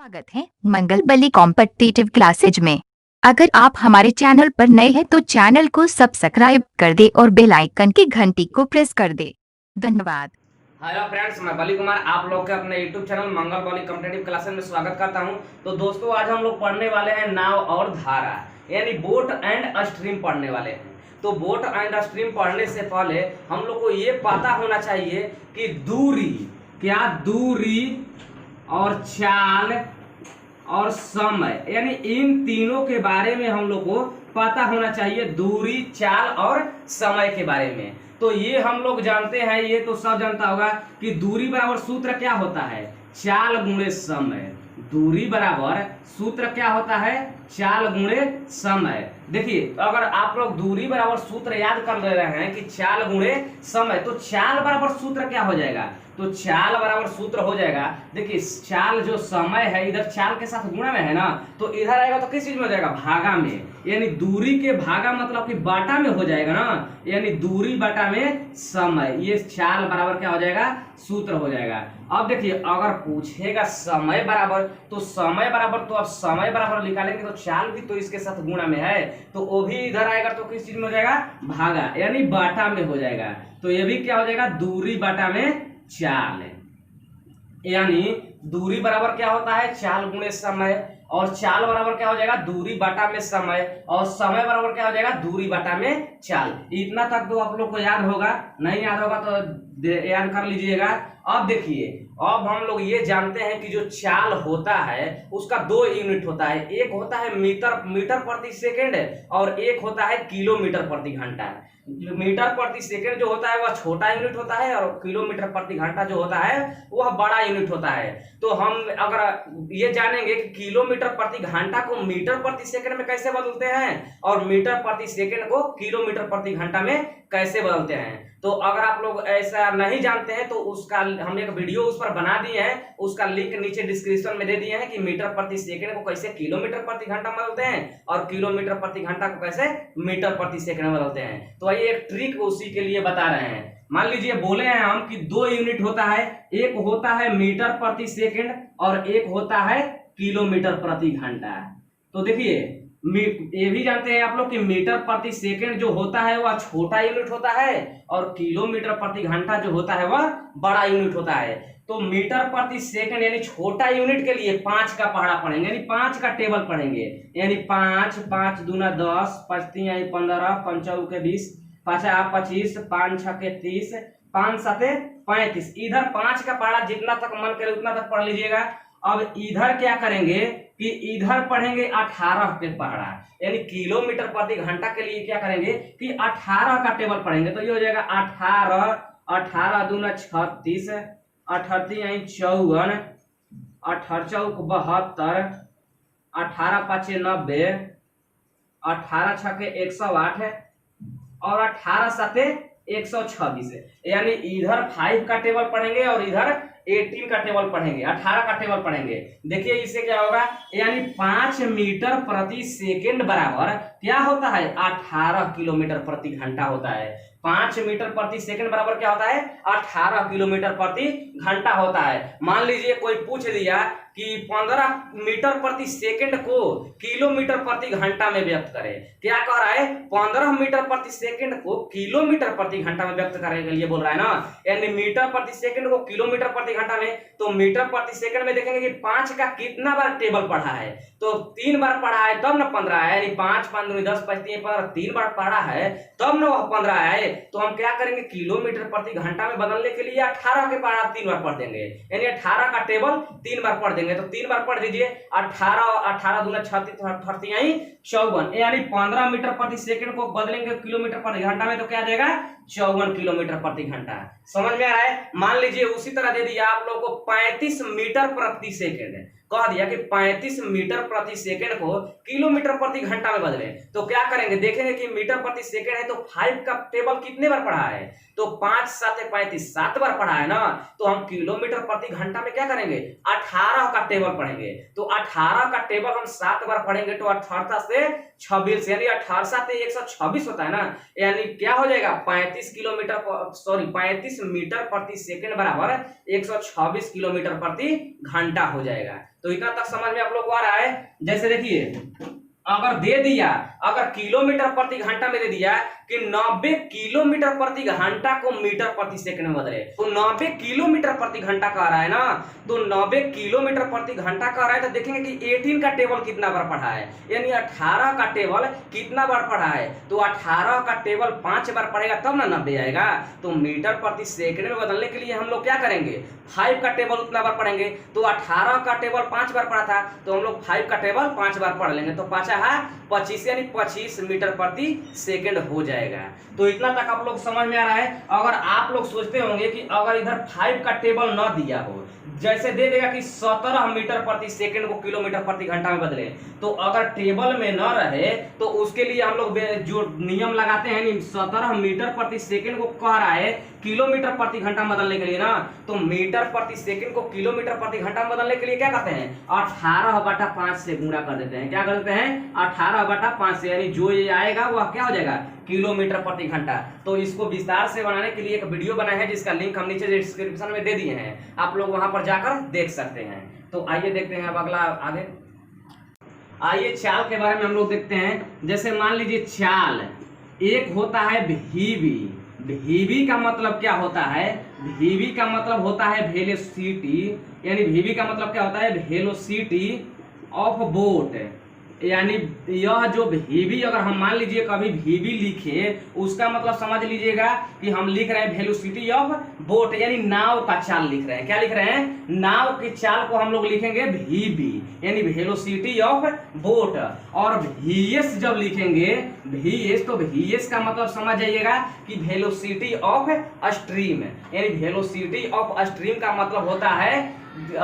स्वागत है मंगल बली competitive classes में। अगर आप हमारे चैनल पर नए हैं तो चैनल को सब्सक्राइब कर दे और बेल आइकन की घंटी को प्रेस कर दे। धन्यवाद। हेलो फ्रेंड्स, मैं बली कुमार आप लोग के अपने यूट्यूब चैनल मंगल बली कॉम्पिटिटिव क्लासेज में स्वागत करता हूं। तो दोस्तों, आज हम लोग पढ़ने वाले हैं नाव और धारा, यानी बोट एंड स्ट्रीम पढ़ने वाले हैं। तो बोट एंड स्ट्रीम पढ़ने से पहले हम लोग को ये पता होना चाहिए कि दूरी और चाल और समय, यानी इन तीनों के बारे में हम लोग को पता होना चाहिए। दूरी, चाल और समय के बारे में तो ये हम लोग जानते हैं, ये तो सब जानता होगा कि दूरी बराबर सूत्र क्या होता है, चाल गुणे समय। दूरी बराबर सूत्र क्या होता है, चाल गुणे समय। देखिए, अगर आप लोग दूरी बराबर सूत्र याद कर ले रहे हैं कि चाल गुणे समय, तो चाल बराबर सूत्र क्या हो जाएगा, तो चाल बराबर सूत्र हो जाएगा। देखिए, चाल जो समय है इधर चाल के साथ गुणा में है ना, तो इधर आएगा तो किस चीज में हो जाएगा, भागा में। यानी दूरी के भागा मतलब कि बाटा में हो जाएगा ना, यानी दूरी बाटा में समय। ये चाल बराबर क्या हो जाएगा, सूत्र हो जाएगा। अब देखिए, अगर पूछेगा समय बराबर, तो समय बराबर तो अब समय बराबर निकालेंगे तो चाल भी तो इसके साथ गुणा में है, तो वो भी इधर आएगा तो किस चीज में हो जाएगा, भागा, यानी बाटा में हो जाएगा। तो ये भी क्या हो जाएगा, दूरी बाटा में चाल। यानी दूरी बराबर क्या होता है, चाल गुणे समय, और चाल बराबर क्या हो जाएगा, दूरी बाटा में समय, और समय बराबर क्या हो जाएगा, दूरी बाटा में चाल। इतना तक तो आप लोग को याद होगा, नहीं याद होगा तो याद कर लीजिएगा। अब देखिए, अब हम लोग ये जानते हैं कि जो चाल होता है उसका दो यूनिट होता है, एक होता है मीटर प्रति सेकेंड और एक होता है किलोमीटर प्रति घंटा। मीटर प्रति सेकंड जो होता है वह छोटा यूनिट होता है और किलोमीटर प्रति घंटा जो होता है वह बड़ा यूनिट होता है। तो हम अगर ये जानेंगे कि किलोमीटर प्रति घंटा को मीटर प्रति सेकंड में कैसे बदलते हैं और मीटर प्रति सेकंड को किलोमीटर प्रति घंटा में कैसे बदलते हैं, तो अगर आप लोग ऐसा नहीं जानते हैं तो उसका हम एक वीडियो उस पर बना दिए हैं, उसका लिंक नीचे डिस्क्रिप्शन में दे दिए हैं कि मीटर प्रति सेकंड को कैसे किलोमीटर प्रति घंटा में बदलते हैं और किलोमीटर प्रति घंटा को कैसे मीटर प्रति सेकंड में बदलते हैं। तो ये एक ट्रिक उसी के लिए बता रहे हैं। मान लीजिए बोले हैं हम कि दो यूनिट होता है, एक होता है मीटर प्रति सेकंड और एक होता है किलोमीटर प्रति घंटा। तो देखिए, ये भी जानते हैं आप लोग कि मीटर प्रति सेकंड जो होता है वह छोटा यूनिट होता है और किलोमीटर प्रति घंटा जो होता है वह बड़ा यूनिट होता है। तो मीटर प्रति सेकंड यानी छोटा यूनिट के लिए 5 का पहाड़ा पढ़ेंगे, यानी 5 का टेबल पढ़ेंगे, यानी 5, 5 दूना 10, 5 3 यानी 15, 5 चौके के 20, 5 25, 5 6 के 30, 5 7 35। इधर 5 का पहाड़ा जितना तक मन करे उतना तक पढ़ लीजिएगा। अब इधर क्या करेंगे कि इधर पढ़ेंगे 18 के पहाड़ा, यानी किलोमीटर प्रति घंटा के लिए क्या करेंगे कि 18 का टेबल पढ़ेंगे। तो ये हो जाएगा 18, 18 दूना 36, 38 यानी 54, 18 चौक 72, 18 पाँचे 90, 18 छके 108 और 18 साते 126। यानी इधर 5 का टेबल पढ़ेंगे और इधर 18 का टेबल पढ़ेंगे, 18 का टेबल पढ़ेंगे। देखिए इससे क्या होगा, यानी 5 मीटर प्रति सेकंड बराबर क्या होता है, 18 किलोमीटर प्रति घंटा होता है। 5 मीटर प्रति सेकंड बराबर क्या होता है, 18 किलोमीटर प्रति घंटा होता है। मान लीजिए कोई पूछ दिया कि 15 मीटर प्रति सेकंड को किलोमीटर प्रति घंटा में व्यक्त करें, क्या कह रहा है, 15 मीटर प्रति सेकंड को किलोमीटर प्रति घंटा में व्यक्त करने के लिए बोल रहा है ना, यानी मीटर प्रति सेकंड को किलोमीटर प्रति घंटा में। तो मीटर प्रति सेकंड में देखेंगे कि 5 का कितना बार टेबल पढ़ा है, तो 3 बार पढ़ा है तब ना 15 है, यानी 5 5 दूनी 10 5 3 15, 3 बार पढ़ा है तब ना वह 15 है। तो हम क्या करेंगे, किलोमीटर प्रति घंटा में बदलने के लिए 18 के पहाड़ा 3 बार पढ़ देंगे, यानी 18 का टेबल 3 बार पढ़ देंगे। तो 3 बार पढ़ दीजिए, 18 18 दूना 36 38 यानी 54, यानी 15 मीटर प्रति सेकंड को बदलेंगे किलोमीटर प्रति घंटा में तो क्या देगा, 54 किलोमीटर प्रति घंटा। समझ में आ रहा है। मान लीजिए उसी तरह दे दिया आप लोगों को 35 मीटर प्रति सेकंड, कह दिया कि 35 मीटर प्रति सेकंड को किलोमीटर प्रति घंटा में बदले, तो क्या करेंगे, देखेंगे कि मीटर प्रति सेकंड है तो 5 का टेबल कितने बार पढ़ा है, तो 5 7 35, 7 बार पढ़ा है ना, तो हम किलोमीटर प्रति घंटा में क्या करेंगे, 18 का टेबल पढ़ेंगे। तो 18 का टेबल हम 7 बार पढ़ेंगे तो 18 से 26, यानी 18 7 126 होता है ना, यानी क्या हो जाएगा, 35 मीटर प्रति सेकंड बराबर 126 किलोमीटर प्रति घंटा हो जाएगा। तो इतना तक समझ में आप लोग को आ रहा है। जैसे देखिए अगर दे दिया, अगर किलोमीटर प्रति घंटा में दे दिया कि 90 किलोमीटर प्रति घंटा को मीटर प्रति सेकंड में बदले, तो 90 किलोमीटर प्रति घंटा कह रहा है ना, तो 90 किलोमीटर प्रति घंटा कह रहा है, तो देखेंगे कि 18 का टेबल कितना बार पढ़ा है, यानी 18 का टेबल कितना बार पढ़ा है, तो 18 का टेबल 5 बार पढ़ेगा तब ना 90 आएगा। तो मीटर प्रति सेकंड में बदलने के लिए हम लोग क्या करेंगे, 5 का टेबल उतना बार पढ़ेंगे। तो 18 का टेबल 5 बार पढ़ा था, तो हम लोग 5 का टेबल 5 बार पढ़ लेंगे, तो 5 25 यानी 25 मीटर प्रति सेकंड हो जाएगा। तो इतना तक आप लोग समझ में आ रहा है। अगर आप लोग सोचते होंगे कि अगर इधर 5 का टेबल न दिया हो, जैसे दे देगा कि 17 मीटर प्रति सेकंड को किलोमीटर प्रति घंटा में बदले, तो अगर टेबल में न रहे तो उसके लिए हम लोग जो नियम लगाते हैं, 17 मीटर प्रति सेकंड को कह रहा है किलोमीटर प्रति घंटा बदलने के लिए ना, तो मीटर प्रति सेकंड को किलोमीटर प्रति घंटा बदलने के लिए क्या करते हैं, 18/5 से गुणा कर देते हैं। क्या कर देते हैं, 18/5 से, यानी जो ये आएगा वह क्या हो जाएगा, किलोमीटर प्रति घंटा। तो इसको विस्तार से बनाने के लिए एक वीडियो बना है जिसका लिंक हम नीचे डिस्क्रिप्शन में दे दिए हैं, आप लोग वहां पर जाकर देख सकते हैं। तो आइए देखते हैं अब अगला आगे। आइए चाल के बारे में हम लोग देखते हैं। जैसे मान लीजिए चाल एक होता है भीवी। भीवी का मतलब क्या होता है, भीवी का मतलब होता है वेलोसिटी, यानी भीवी का मतलब क्या होता है, वेलोसिटी ऑफ बोट। यानी यह जो भीवी, अगर हम मान लीजिए कभी भीवी लिखे, उसका मतलब समझ लीजिएगा कि हम लिख रहे हैं वेलोसिटी ऑफ बोट, यानी नाव का चाल लिख रहे हैं। क्या लिख रहे हैं, नाव की चाल को हम लोग लिखेंगे भीवी, यानी वेलोसिटी ऑफ बोट। और वीएस जब लिखेंगे वीएस, तो वीएस का मतलब समझ जाइएगा कि वेलोसिटी ऑफ स्ट्रीम, यानी वेलोसिटी ऑफ स्ट्रीम का मतलब होता है,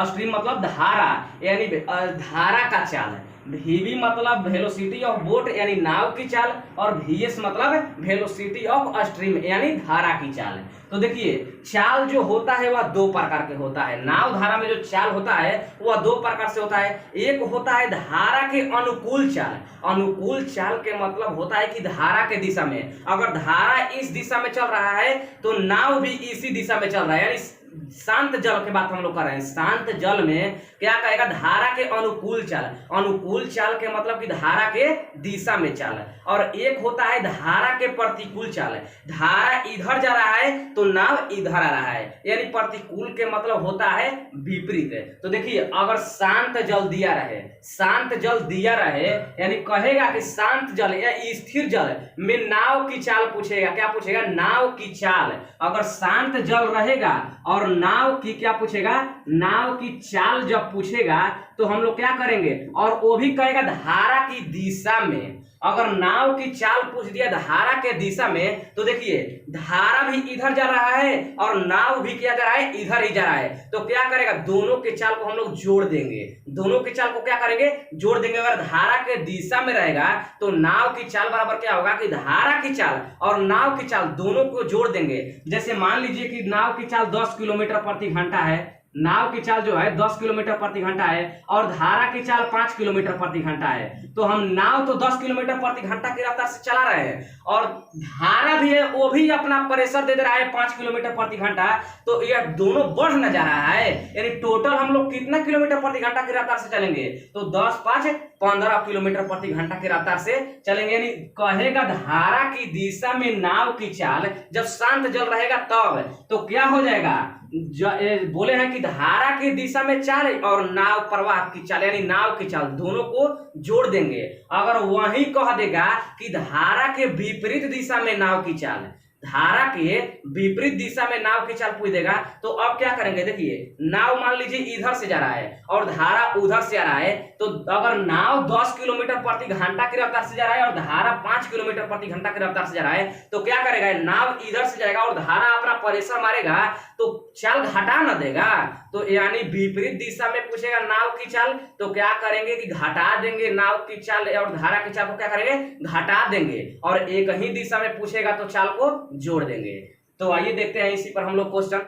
स्ट्रीम मतलब धारा, यानी धारा का चाल। भीवी मतलब वेलोसिटी ऑफ बोट यानी नाव की चाल, और वीएस मतलब वेलोसिटी ऑफ स्ट्रीम यानी धारा की चाल। तो देखिए चाल जो होता है वह दो प्रकार के होता है। नाव धारा में जो चाल होता है वह दो प्रकार से होता है। एक होता है धारा के अनुकूल चाल। अनुकूल चाल के मतलब होता है कि धारा के दिशा में, अगर धारा इस दिशा में चल रहा है तो नाव भी इसी दिशा में चल रहा है, यानी शांत जल की बात हम लोग कर रहे हैं। शांत जल में क्या कहेगा, धारा के अनुकूल चाल। अनुकूल चाल के मतलब कि धारा के दिशा में चाल। और एक होता है धारा के प्रतिकूल चाल। धारा इधर जा रहा है तो नाव इधर आ रहा है, यानी प्रतिकूल के मतलब होता है विपरीत। तो देखिए अगर शांत जल दिया रहे, शांत जल दिया रहे, यानी कहेगा कि शांत जल या स्थिर जल में नाव की चाल पूछेगा। क्या पूछेगा, नाव की चाल। अगर शांत जल रहेगा और नाव की क्या पूछेगा, नाव की चाल जब पूछेगा तो हम लोग क्या करेंगे, और वो भी कहेगा धारा की दिशा में। अगर नाव की चाल पूछ दिया धारा के दिशा में, तो देखिए धारा भी इधर जा रहा है और नाव भी क्या जा रहा है, इधर ही जा रहा है। तो क्या करेगा, दोनों के चाल को हम लोग जोड़ देंगे। दोनों के चाल को क्या करेंगे, जोड़ देंगे। अगर धारा के दिशा में रहेगा तो नाव की चाल बराबर क्या होगा कि धारा की चाल और नाव की चाल दोनों को जोड़ देंगे। जैसे मान लीजिए कि नाव की चाल 10 किलोमीटर प्रति घंटा है, नाव की चाल जो है 10 किलोमीटर प्रति घंटा है और धारा की चाल 5 किलोमीटर प्रति घंटा है। तो हम नाव तो 10 किलोमीटर प्रति घंटा की रफ्तार से चला रहे हैं और धारा भी है वो भी अपना प्रेशर दे रहा है 5 किलोमीटर प्रति घंटा। तो यह दोनों बढ़ न जा रहा है, यानी टोटल हम लोग कितना किलोमीटर प्रति घंटा की रफ्तार से चलेंगे, तो 10 5 15 किलोमीटर प्रति घंटा की रफ्तार से चलेंगे। यानी कहेगा धारा की दिशा में नाव की चाल जब शांत जल रहेगा तब, तो क्या हो जाएगा, बोले हैं कि धारा की दिशा में चाल और नाव प्रवाह की चाल यानी नाव की चाल दोनों को जोड़ देंगे। अगर वही कह देगा कि धारा के विपरीत दिशा में नाव की चाल, धारा के विपरीत दिशा में नाव की चाल पूछ देगा, तो अब क्या करेंगे, देखिए नाव मान लीजिए इधर से जा रहा है और धारा उधर से आ रहा है। तो अगर नाव 10 किलोमीटर प्रति घंटा की रफ्तार से जा रहा है और धारा 5 किलोमीटर प्रति घंटा की रफ्तार से जा रहा है, तो क्या करेगा, नाव इधर से जाएगा और धारा अपना प्रेशर मारेगा तो चाल घटा न देगा। तो यानी विपरीत दिशा में पूछेगा नाव की चाल, तो क्या करेंगे कि घटा देंगे नाव की चाल और धारा की चाल को क्या करेंगे, घटा देंगे। और एक ही दिशा में पूछेगा तो चाल को जोड़ देंगे। तो आइए देखते हैं इसी पर हम लोग क्वेश्चन।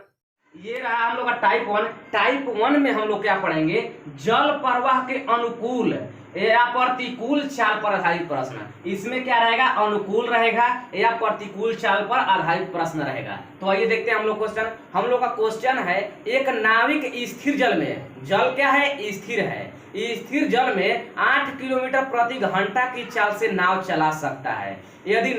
ये रहा हम लोग का टाइप 1। टाइप 1 में हम लोग क्या पढ़ेंगे, जल प्रवाह के अनुकूल या प्रतिकूल चाल पर आधारित प्रश्न। इसमें क्या रहेगा, अनुकूल रहेगा या प्रतिकूल चाल पर आधारित प्रश्न रहेगा। तो आइए देखते हैं हम लोग क्वेश्चन। हम लोग का क्वेश्चन है, एक नाविक स्थिर जल में, जल क्या है, स्थिर है, स्थिर जल में 8 किलोमीटर प्रति घंटा की चाल से नाव चला सकता है। यदि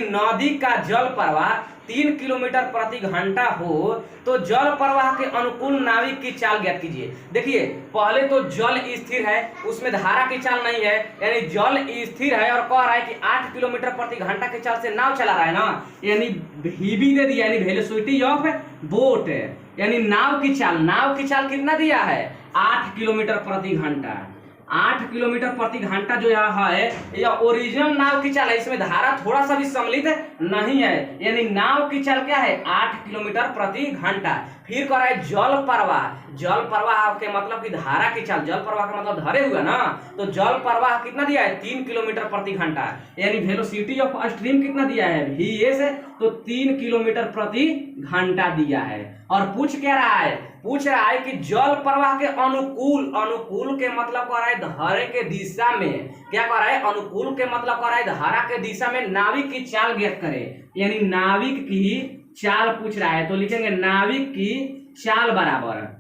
नदी का जल प्रवाह 3 किलोमीटर प्रति घंटा हो तो जल प्रवाह के अनुकूल नाविक की चाल ज्ञात कीजिए। देखिए पहले तो जल स्थिर है, उसमें धारा की चाल नहीं है, यानी जल स्थिर है और कह रहा है कि 8 किलोमीटर प्रति घंटा की चाल से नाव चला रहा है ना, यानी VB दे दिया, यानी वेलोसिटी ऑफ बोट, यानी नाव की चाल कितना दिया है, 8 किलोमीटर प्रति घंटा। 8 किलोमीटर प्रति घंटा जो यहाँ है यह ओरिजिनल नाव की चाल है, इसमें धारा थोड़ा सा भी सम्मिलित नहीं है, यानी नाव की चाल क्या है, 8 किलोमीटर प्रति घंटा। फिर कह रहा है जल प्रवाह के मतलब कि धारा की चाल, जल प्रवाह का मतलब धरे हुआ ना, तो जल प्रवाह कितना दिया है, 3 किलोमीटर प्रति घंटा, यानी वेलोसिटी ऑफ स्ट्रीम कितना दिया है, VS, तो 3 किलोमीटर प्रति घंटा दिया है। और पूछ रहा है कि जल प्रवाह के अनुकूल के मतलब कह रहा है धारे के दिशा में, क्या कह रहा है, अनुकूल के मतलब कह रहा है धारा के दिशा में नाविक की चाल ज्ञात करे, यानी नाविक की चाल पूछ रहा है। तो लिखेंगे नाविक की चाल बराबर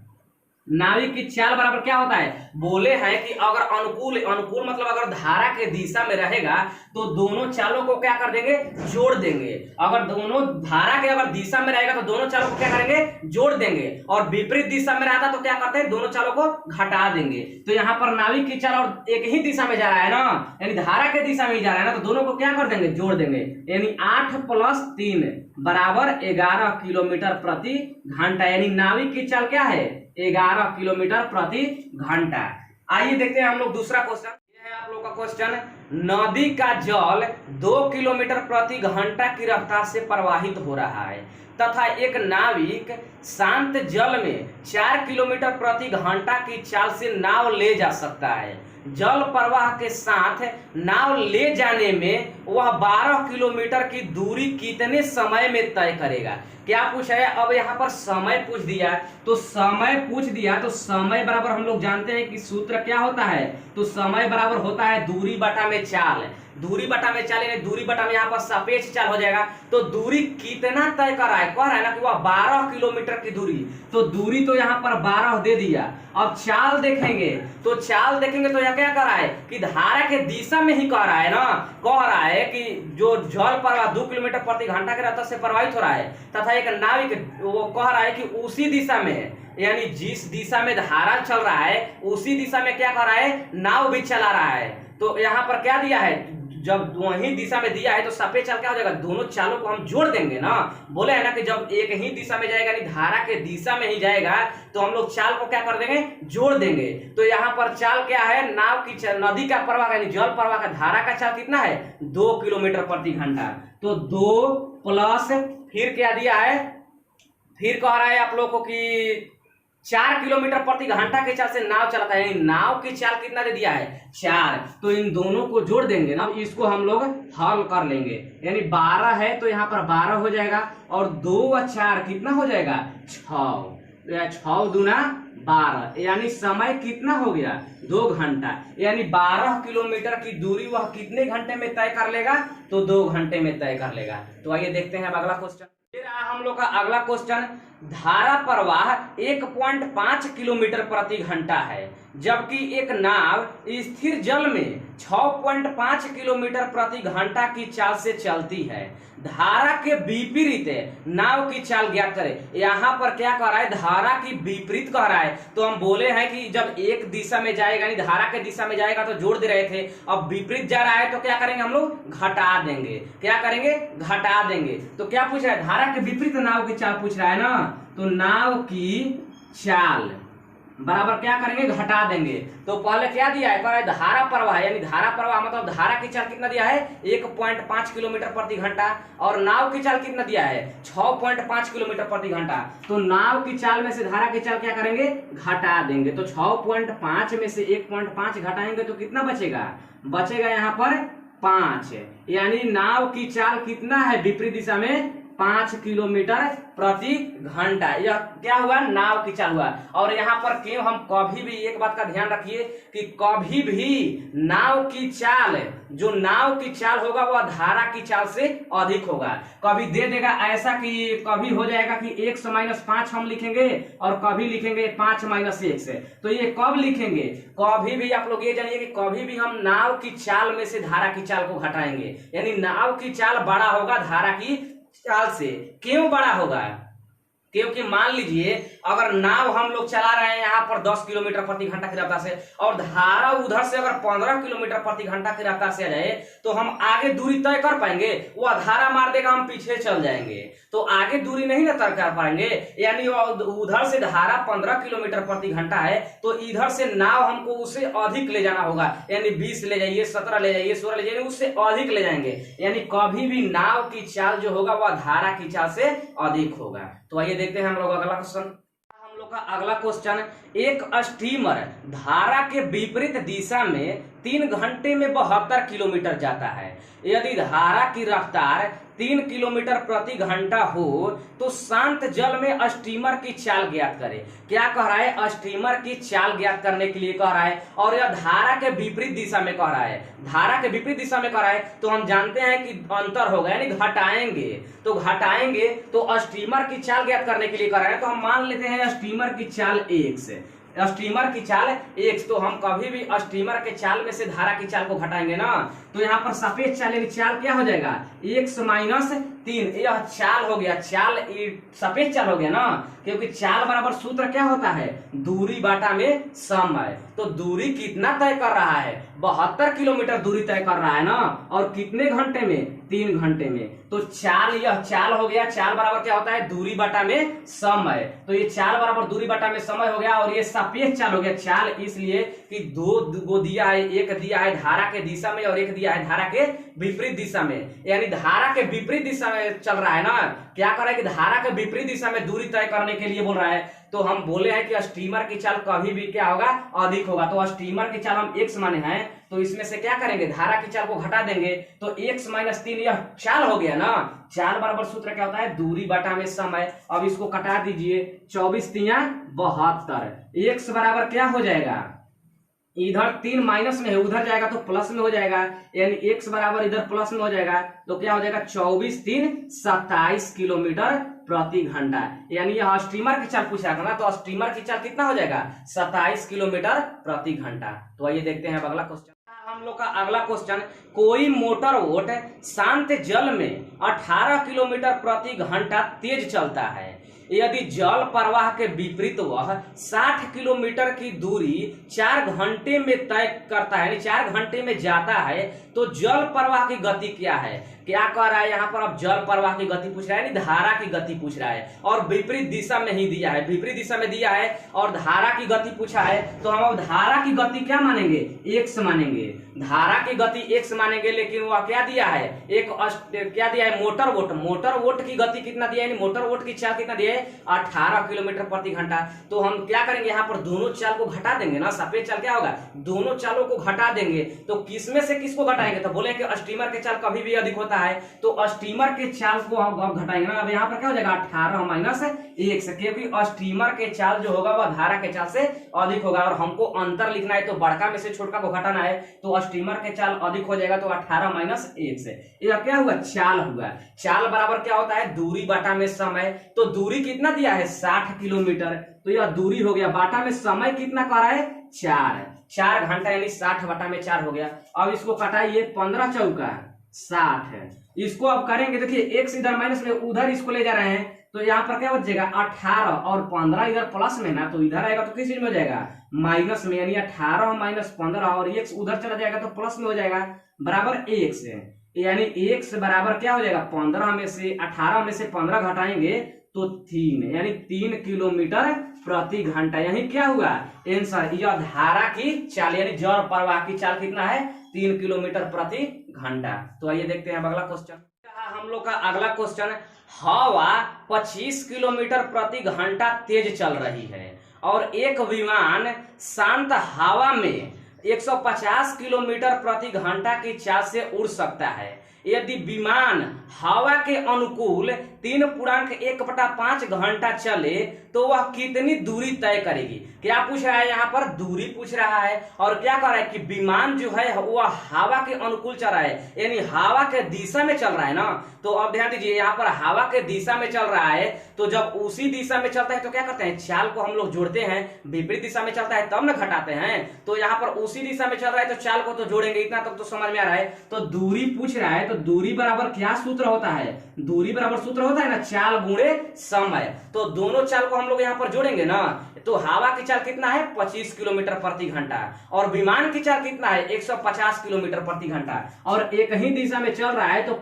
क्या होता है, बोले हैं कि अगर अनुकूल मतलब अगर धारा के दिशा में रहेगा तो दोनों चालों को क्या कर देंगे, जोड़ देंगे। अगर दोनों धारा के अगर दिशा में रहेगा तो दोनों चालों को क्या करेंगे, जोड़ देंगे, और विपरीत दिशा में रहता तो क्या करते हैं, दोनों चालों को घटा देंगे। तो यहाँ पर नाविक की चाल और एक ही दिशा में जा रहा है ना, यानी धारा के दिशा में ही जा रहा है ना, तो दोनों को क्या कर देंगे, जोड़ देंगे, यानी 8 + 3 बराबर 11 किलोमीटर प्रति घंटा, यानी नाविक की चाल क्या है, 11 किलोमीटर प्रति घंटा। आइए देखते हैं हम लोग दूसरा क्वेश्चन। ये है आप लोग का क्वेश्चन, नदी का जल 2 किलोमीटर प्रति घंटा की रफ्तार से प्रवाहित हो रहा है तथा एक नाविक शांत जल में 4 किलोमीटर प्रति घंटा की चाल से नाव ले जा सकता है। जल प्रवाह के साथ नाव ले जाने में वह 12 किलोमीटर की दूरी कितने समय में तय करेगा। क्या पूछा है, अब यहाँ पर समय पूछ दिया, तो समय बराबर हम लोग जानते हैं कि सूत्र क्या होता है, तो समय बराबर होता है दूरी बटा में चाल, यानी दूरी बटा में यहाँ पर सापेक्ष चाल हो जाएगा। तो दूरी कितना तय कर रहा है, कह रहा है ना कि वह 12 किलोमीटर की दूरी, तो दूरी तो यहाँ पर 12 दे दिया। अब चाल देखेंगे तो यह क्या कर रहा है कि धारा के दिशा में ही कह रहा है ना, कह रहा है कि जो जल प्रवाह 2 किलोमीटर प्रति घंटा के रफ्तार से प्रवाहित हो रहा है तथा एक नाविक वो कह रहा है कि उसी दिशा में, यानी जिस दिशा में धारा चल रहा है उसी दिशा में क्या कर रहा है, नाव भी चला रहा है। तो यहाँ पर क्या दिया है, जब वही दिशा में दिया है तो सापेक्ष चाल क्या हो जाएगा, दोनों चालों को हम जोड़ देंगे ना, बोले है ना कि जब एक ही दिशा में जाएगा, यानी धारा के दिशा में ही जाएगा, तो हम लोग चाल को क्या कर देंगे, जोड़ देंगे। तो यहाँ पर चाल क्या है, नाव की चाल, नदी का प्रवाह यानी जल प्रवाह का धारा का चाल कितना है, 2 किलोमीटर प्रति घंटा। तो 2 प्लस फिर क्या दिया है, फिर कह रहा है आप लोगों को कि 4 किलोमीटर प्रति घंटा की चाल से नाव चलाता है, यानी नाव की चाल कितना दे दिया है, 4। तो इन दोनों को जोड़ देंगे ना, इसको हम लोग हल कर लेंगे, यानी 12 है तो यहाँ पर 12 हो जाएगा, और 2 व 4 कितना हो जाएगा, 6, 6 दूना 12, यानी समय कितना हो गया, 2 घंटा, यानी 12 किलोमीटर की दूरी वह कितने घंटे में तय कर लेगा, तो 2 घंटे में तय कर लेगा। तो आइए देखते हैं अब अगला क्वेश्चन। ये रहा हम लोग का अगला क्वेश्चन, धारा प्रवाह 1.5 किलोमीटर प्रति घंटा है जबकि एक नाव स्थिर जल में 6.5 किलोमीटर प्रति घंटा की चाल से चलती है। धारा के विपरीत नाव की चाल ज्ञात करें। यहाँ पर क्या कह रहा है, धारा की विपरीत कह रहा है, तो हम बोले हैं कि जब एक दिशा में जाएगा यानी धारा के दिशा में जाएगा तो जोड़ दे रहे थे, अब विपरीत जा रहा है तो क्या करेंगे हम लोग, घटा देंगे। क्या करेंगे, घटा देंगे। तो क्या पूछ रहा है, धारा के विपरीत नाव की चाल पूछ रहा है ना, तो नाव की चाल बराबर क्या करेंगे, घटा देंगे। तो पहले क्या दिया है, कह रहा है धारा प्रवाह, यानी धारा प्रवाह मतलब धारा की चाल कितना दिया है, 1.5 किलोमीटर प्रति घंटा, और नाव की चाल कितना दिया है, 6.5 किलोमीटर प्रति घंटा। तो नाव की चाल में से धारा की चाल क्या करेंगे, घटा देंगे। तो 6.5 में से 1.5 घटाएंगे तो कितना बचेगा, बचेगा यहाँ पर 5, यानी नाव की चाल कितना है, विपरीत दिशा में 5 किलोमीटर प्रति घंटा। यह क्या हुआ, नाव की चाल हुआ। और यहाँ पर क्यों, हम कभी भी एक बात का ध्यान रखिए कि कभी भी नाव की चाल, जो नाव की चाल होगा वह धारा की चाल से अधिक होगा। कभी दे देगा ऐसा कि कभी हो जाएगा कि 1 - 5 हम लिखेंगे और कभी लिखेंगे 5 - 1 से। तो ये कब लिखेंगे, कभी भी आप लोग ये जानिए कि कभी भी हम नाव की चाल में से धारा की चाल को घटाएंगे, यानी नाव की चाल बड़ा होगा धारा की चाल से। क्यों बड़ा होगा, क्योंकि मान लीजिए अगर नाव हम लोग चला रहे हैं यहाँ पर 10 किलोमीटर प्रति घंटा की रफ्तार से और धारा उधर से अगर 15 किलोमीटर प्रति घंटा की रफ्तार से आ जाए तो हम आगे दूरी तय कर पाएंगे, वह धारा मार देगा, हम पीछे चल जाएंगे, तो आगे दूरी नहीं ना तय कर पाएंगे। यानी उधर से धारा 15 किलोमीटर प्रति घंटा है तो इधर से नाव हमको उससे अधिक ले जाना होगा, यानी 20 ले जाइए, 17 ले जाइए, 16 ले जाइए, उससे अधिक ले जाएंगे। यानी कभी भी नाव की चाल जो होगा वह धारा की चाल से अधिक होगा। तो आइए देखते हैं हम लोग अगला क्वेश्चन। हम लोग का अगला क्वेश्चन, एक स्टीमर धारा के विपरीत दिशा में 3 घंटे में 72 किलोमीटर जाता है। यदि धारा की रफ्तार 3 किलोमीटर प्रति घंटा हो तो शांत जल में स्टीमर की चाल ज्ञात करें। क्या कह रहा है, स्टीमर की चाल ज्ञात करने के लिए कह रहा है और यह धारा के विपरीत दिशा में कह रहा है। धारा के विपरीत दिशा में कह रहा है तो हम जानते हैं कि अंतर होगा, यानी घटाएंगे। तो घटाएंगे तो स्टीमर की चाल ज्ञात करने के लिए कह रहा है, तो हम मान लेते हैं स्टीमर की चाल 1 से, स्टीमर की चाल 1। तो हम कभी भी स्टीमर के चाल में से धारा की चाल को घटाएंगे ना, तो यहाँ पर सापेक्ष चाल यानी चाल क्या हो जाएगा, 1 - 3। यह चाल हो गया, चाल सापेक्ष चाल हो गया ना, क्योंकि चाल बराबर सूत्र क्या होता है, दूरी बाटा में समय। तो दूरी कितना तय कर रहा है, 72 किलोमीटर दूरी तय कर रहा है ना, और कितने घंटे में, 3 घंटे में। तो चाल, यह चाल हो गया, चाल बराबर क्या होता है, दूरी बाटा में समय। तो ये चाल बराबर दूरी बाटा में समय हो गया और ये सापेक्ष चाल हो गया। चाल इसलिए कि दो दिया है, एक दिया है धारा के दिशा में और एक दिया है धारा के विपरीत दिशा में, यानी धारा के विपरीत दिशा में चल रहा है ना। क्या कर रहा है कि धारा के विपरीत दिशा में दूरी तय करने के लिए बोल रहा है। तो हम बोले हैं कि स्टीमर की चाल कभी भी क्या होगा, अधिक होगा। तो स्टीमर की चाल हम 1 माने हैं, तो इसमें से क्या करेंगे, धारा की चाल को घटा देंगे, तो 1 - 3 यह चाल हो गया ना। चाल बराबर सूत्र क्या होता है, दूरी बटा में समय। अब इसको कटा दीजिए, 24 × 72। x बराबर क्या हो जाएगा, इधर 3 माइनस में है, उधर जाएगा तो प्लस में हो जाएगा, यानी x बराबर इधर प्लस में हो जाएगा, तो क्या हो जाएगा 24 × 3 = 27 किलोमीटर प्रति घंटा। यानी यह स्टीमर की चाल पूछा था ना, तो स्टीमर की चाल कितना हो जाएगा, 27 किलोमीटर प्रति घंटा। तो आइए देखते हैं अगला क्वेश्चन। हम लोग का अगला क्वेश्चन, कोई मोटर बोट शांत जल में 18 किलोमीटर प्रति घंटा तेज चलता है। यदि जल प्रवाह के विपरीत वह 60 किलोमीटर की दूरी 4 घंटे में तय करता है, यानी 4 घंटे में जाता है, तो जल प्रवाह की गति क्या है। क्या कह रहा है यहाँ पर, अब जल प्रवाह की गति पूछ रहा है, यानी धारा की गति पूछ रहा है, और विपरीत दिशा में ही दिया है, विपरीत दिशा में दिया है और धारा की गति पूछा है। तो हम अब धारा की गति क्या मानेंगे, 1 मानेंगे, धारा की गति 1 मानेंगे। लेकिन वह क्या दिया है, क्या दिया है, मोटर वोट। मोटर वोट की गति कितना दिया है, मोटर वोट की चाल कितना दिया है, 18 किलोमीटर प्रति घंटा। तो हम क्या करेंगे, यहाँ पर दोनों चाल को घटा देंगे ना, सापेक्ष चाल क्या होगा, दोनों चालों को घटा देंगे। तो किसमें से किसको घटाएंगे, तो बोले कि स्टीमर के चाल कभी भी अधिक होता है, तो स्टीमर के चाल को हम घटाएंगे ना। अब यहाँ पर क्या हो जाएगा, 18 - 1 से, क्योंकि स्टीमर के चाल जो होगा वह धारा के चाल से अधिक होगा, और हमको अंतर लिखना है तो बड़का में से छोटका को घटाना है, तो स्टीमर के चाल अधिक हो जाएगा, तो 18 - 1 से। यह क्या हुआ, चाल हुआ। चाल बराबर क्या होता है, दूरी बाटा में समय। तो दूरी कितना दिया है, 60 किलोमीटर, तो यह दूरी हो गया, बाटा में समय कितना कर रहा है, 4 घंटा, यानी 60 बटा में 4 हो गया। अब इसको कटाइए, 15 चौका 60 है। इसको अब करेंगे, देखिए x इधर माइनस में, उधर इसको ले जा रहे हैं, तो यहाँ पर क्या बचेगा, 18 और 15 इधर प्लस में ना, तो इधर आएगा तो किस चीज में हो जाएगा, माइनस में, यानी 18 - 15 और x उधर चला जाएगा तो प्लस में हो जाएगा, बराबर 1 से। यानी x बराबर क्या हो जाएगा, 15 में से 18 में से 15 घटाएंगे तो 3, यानी 3 किलोमीटर प्रति घंटा। यही क्या हुआ आंसर, यह धारा की चाल यानी जल प्रवाह की चाल कितना है, 3 किलोमीटर प्रति घंटा। तो आइए देखते हैं अगला क्वेश्चन। हम लोग का अगला क्वेश्चन, हवा 25 किलोमीटर प्रति घंटा तेज चल रही है और एक विमान शांत हवा में 150 किलोमीटर प्रति घंटा की चाल से उड़ सकता है। यदि विमान हवा के अनुकूल 3.1/5 घंटा चले तो वह कितनी दूरी तय करेगी। क्या पूछ रहा है, यहाँ पर दूरी पूछ रहा है और क्या कर रहा है कि विमान जो है वह हवा के अनुकूल चल रहा है, यानी हवा के दिशा में चल रहा है ना। तो अब ध्यान दीजिए, यहाँ पर हवा के दिशा में चल रहा है, तो जब उसी दिशा में चलता है तो क्या करते हैं, चाल को हम लोग जोड़ते हैं। विपरीत दिशा में चलता है तब न घटाते हैं। तो यहाँ पर उसी दिशा में चल रहा है तो चाल को तो जोड़ेंगे। इतना तक तो समझ में आ रहा है। तो दूरी पूछ रहा है, तो दूरी बराबर क्या सूत्र होता है, दूरी बराबर सूत्र होता है ना चाल गुणे समय। तो दोनों चाल को हम लोग यहाँ पर जोड़ेंगे ना, तो हवा की चाल कितना है 25 किलोमीटर प्रति घंटा और विमान की चाल कितना है 150 किलोमीटर प्रति घंटा, और एक ही दिशा में चल रहा है तो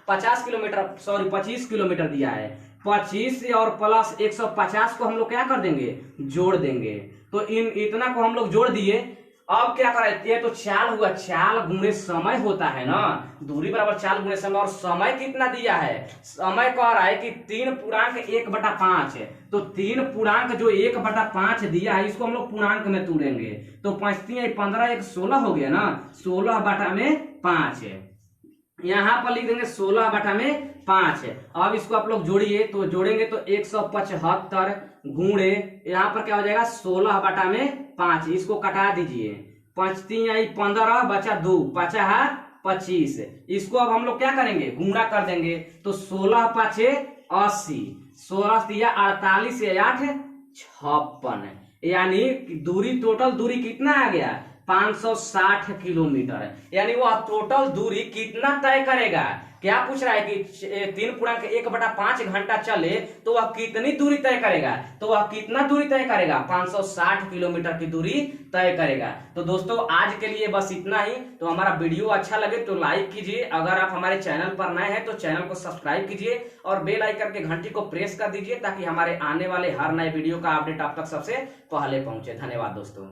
25 किलोमीटर दिया है। 25 और प्लस 150 को हम लोग क्या कर देंगे, जोड़ देंगे। तो इतना को हम लोग जोड़ दिए। अब क्या करते हैं, तो चाल हुआ, चाल गुणे समय होता है ना, दूरी बराबर चाल गुणे समय। और समय कितना दिया है, समय कह रहा है कि 3.1/5 है। तो 3 जो 1/5 दिया है इसको हम लोग पूर्णांक में तोड़ेंगे। तो 5 3 15 1 16 हो गया ना, 16/5 है। यहाँ पर लिख देंगे 16/5 है। अब इसको आप लोग जोड़िए, तो जोड़ेंगे तो 175 गुणे यहाँ पर क्या हो जाएगा 16/5। इसको कटा दीजिए, 5 3 15 बचा 2 5 25। इसको अब हम लोग क्या करेंगे, गुणा कर देंगे। तो 16 5 80, 16 दिया 48 8 56, यानी दूरी टोटल दूरी कितना आ गया 560 किलोमीटर। यानी वह टोटल दूरी कितना तय करेगा। क्या पूछ रहा है कि 3.1/5 घंटा चले तो वह कितनी दूरी तय करेगा, तो वह कितना दूरी तय करेगा 560 किलोमीटर की दूरी तय करेगा। तो दोस्तों आज के लिए बस इतना ही। तो हमारा वीडियो अच्छा लगे तो लाइक कीजिए, अगर आप हमारे चैनल पर नए हैं तो चैनल को सब्सक्राइब कीजिए और बेल आइकन के घंटी को प्रेस कर दीजिए ताकि हमारे आने वाले हर नए वीडियो का अपडेट आप तक सबसे पहले पहुंचे। धन्यवाद दोस्तों।